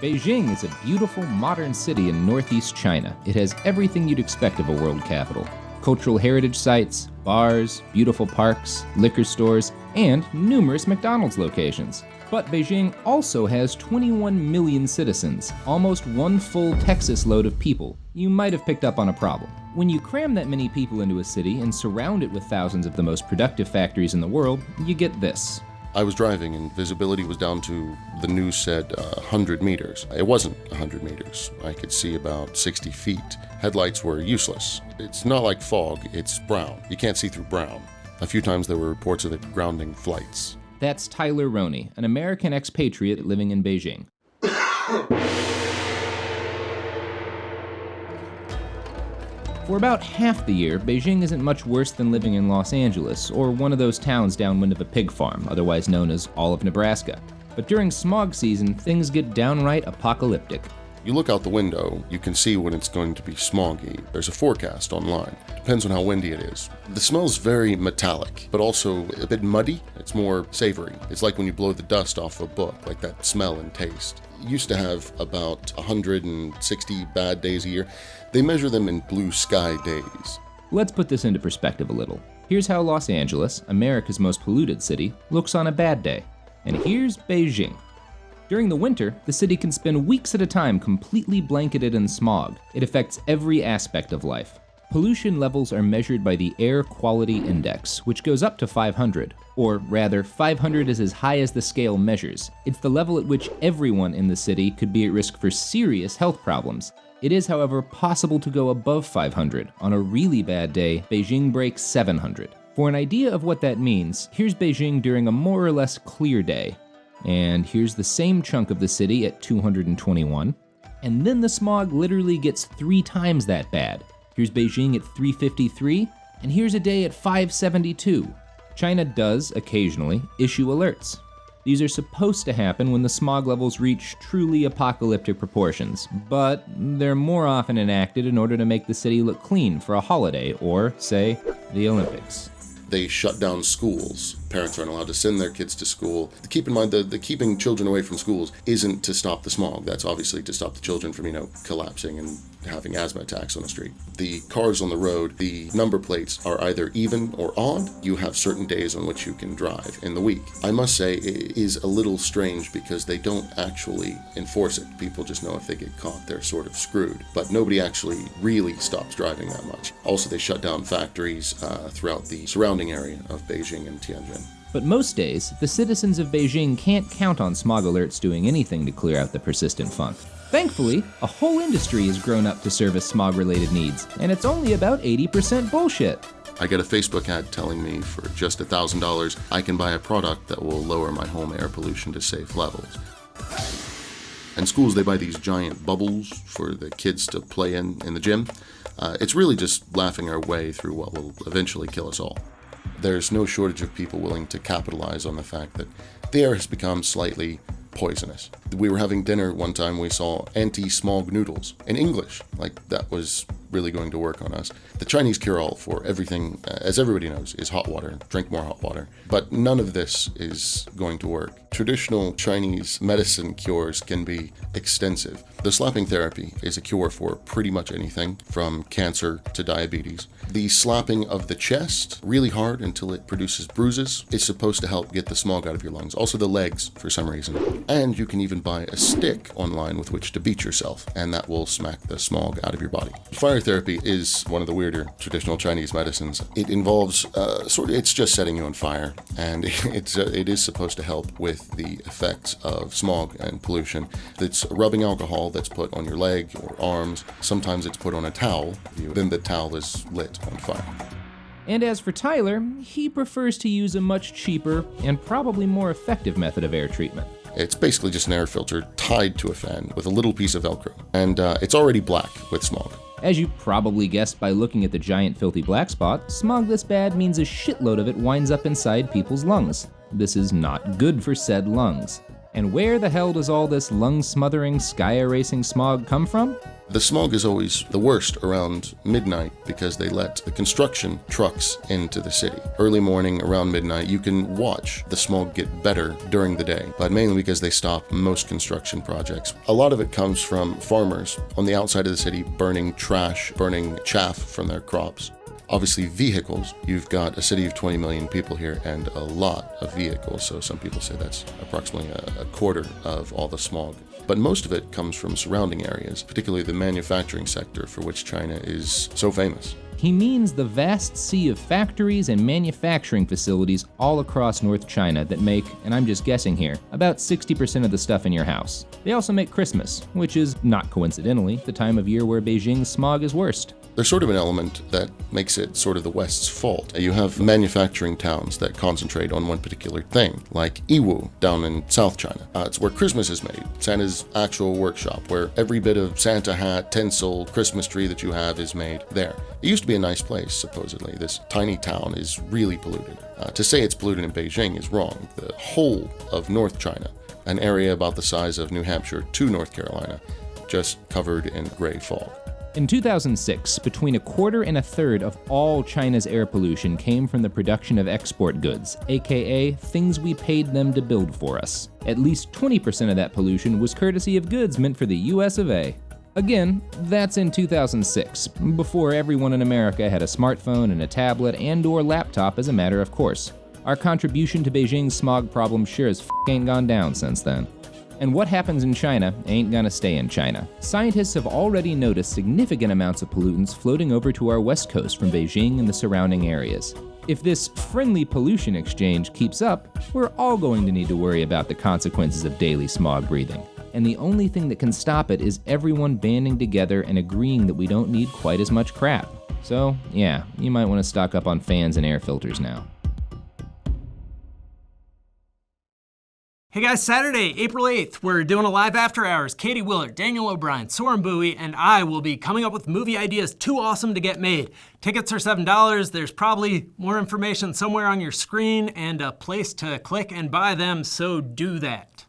Beijing is a beautiful, modern city in northeast China. It has everything you'd expect of a world capital. Cultural heritage sites, bars, beautiful parks, liquor stores, and numerous McDonald's locations. But Beijing also has 21 million citizens, almost one full Texas load of people. You might have picked up on a problem. When you cram that many people into a city and surround it with thousands of the most productive factories in the world, you get this. I was driving and visibility was down to, the news said, 100 meters. It wasn't 100 meters. I could see about 60 feet. Headlights were useless. It's not like fog, it's brown. You can't see through brown. A few times there were reports of it grounding flights. That's Tyler Roney, an American expatriate living in Beijing. For about half the year, Beijing isn't much worse than living in Los Angeles, or one of those towns downwind of a pig farm, otherwise known as all of Nebraska. But during smog season, things get downright apocalyptic. You look out the window, you can see when it's going to be smoggy. There's a forecast online. Depends on how windy it is. The smell's very metallic, but also a bit muddy. It's more savory. It's like when you blow the dust off a book, like that smell and taste. Used to have about 160 bad days a year. They measure them in blue sky days. Let's put this into perspective a little. Here's how Los Angeles, America's most polluted city, looks on a bad day. And here's Beijing. During the winter, the city can spend weeks at a time completely blanketed in smog. It affects every aspect of life. Pollution levels are measured by the Air Quality Index, which goes up to 500. Or rather, 500 is as high as the scale measures. It's the level at which everyone in the city could be at risk for serious health problems. It is, however, possible to go above 500. On a really bad day, Beijing breaks 700. For an idea of what that means, here's Beijing during a more or less clear day. And here's the same chunk of the city at 221. And then the smog literally gets 3 times that bad. Here's Beijing at 353, and here's a day at 572. China does, occasionally, issue alerts. These are supposed to happen when the smog levels reach truly apocalyptic proportions, but they're more often enacted in order to make the city look clean for a holiday or, say, the Olympics. They shut down schools. Parents aren't allowed to send their kids to school. Keep in mind, the keeping children away from schools isn't to stop the smog. That's obviously to stop the children from, collapsing and having asthma attacks on the street. The cars on the road, the number plates are either even or odd. You have certain days on which you can drive in the week. I must say, it is a little strange because they don't actually enforce it. People just know if they get caught, they're sort of screwed. But nobody actually really stops driving that much. Also, they shut down factories throughout the surrounding area of Beijing and Tianjin. But most days, the citizens of Beijing can't count on smog alerts doing anything to clear out the persistent funk. Thankfully, a whole industry has grown up to service smog-related needs, and it's only about 80% bullshit. I get a Facebook ad telling me for just $1,000, I can buy a product that will lower my home air pollution to safe levels. In schools, they buy these giant bubbles for the kids to play in the gym. It's really just laughing our way through what will eventually kill us all. There's no shortage of people willing to capitalize on the fact that the air has become slightly poisonous. We were having dinner one time, we saw anti-smog noodles in English. Like, that was really going to work on us. The Chinese cure-all for everything, as everybody knows, is hot water. Drink more hot water. But none of this is going to work. Traditional Chinese medicine cures can be extensive. The slapping therapy is a cure for pretty much anything, from cancer to diabetes. The slapping of the chest, really hard until it produces bruises, is supposed to help get the smog out of your lungs. Also the legs, for some reason. And you can even buy a stick online with which to beat yourself, and that will smack the smog out of your body. Fire therapy is one of the weirder traditional Chinese medicines. It involves it's just setting you on fire, and it is supposed to help with the effects of smog and pollution. It's rubbing alcohol that's put on your leg or arms. Sometimes it's put on a towel, then the towel is lit on fire. And as for Tyler, he prefers to use a much cheaper and probably more effective method of air treatment. It's basically just an air filter tied to a fan with a little piece of Velcro, and it's already black with smog. As you probably guessed by looking at the giant filthy black spot, smog this bad means a shitload of it winds up inside people's lungs. This is not good for said lungs. And where the hell does all this lung-smothering, sky-erasing smog come from? The smog is always the worst around midnight because they let the construction trucks into the city. Early morning, around midnight, you can watch the smog get better during the day, but mainly because they stop most construction projects. A lot of it comes from farmers on the outside of the city burning trash, burning chaff from their crops. Obviously, vehicles. You've got a city of 20 million people here and a lot of vehicles, so some people say that's approximately a quarter of all the smog. But most of it comes from surrounding areas, particularly the manufacturing sector for which China is so famous. He means the vast sea of factories and manufacturing facilities all across North China that make, and I'm just guessing here, about 60% of the stuff in your house. They also make Christmas, which is, not coincidentally, the time of year where Beijing's smog is worst. There's sort of an element that makes it sort of the West's fault. You have manufacturing towns that concentrate on one particular thing, like Yiwu down in South China. It's where Christmas is made, Santa's actual workshop, where every bit of Santa hat, tinsel, Christmas tree that you have is made there. It used to be a nice place, supposedly. This tiny town is really polluted. To say it's polluted in Beijing is wrong. The whole of North China, an area about the size of New Hampshire to North Carolina, just covered in gray fog. In 2006, between a quarter and a third of all China's air pollution came from the production of export goods, aka things we paid them to build for us. At least 20% of that pollution was courtesy of goods meant for the US of A. Again, that's in 2006, before everyone in America had a smartphone and a tablet and/or laptop as a matter of course. Our contribution to Beijing's smog problem sure as ain't gone down since then. And what happens in China ain't gonna stay in China. Scientists have already noticed significant amounts of pollutants floating over to our west coast from Beijing and the surrounding areas. If this friendly pollution exchange keeps up, we're all going to need to worry about the consequences of daily smog breathing. And the only thing that can stop it is everyone banding together and agreeing that we don't need quite as much crap. So, yeah, you might want to stock up on fans and air filters now. Hey guys, Saturday, April 8th, we're doing a live after hours. Katie Willard, Daniel O'Brien, Soren Bowie, and I will be coming up with movie ideas too awesome to get made. Tickets are $7. There's probably more information somewhere on your screen and a place to click and buy them, so do that.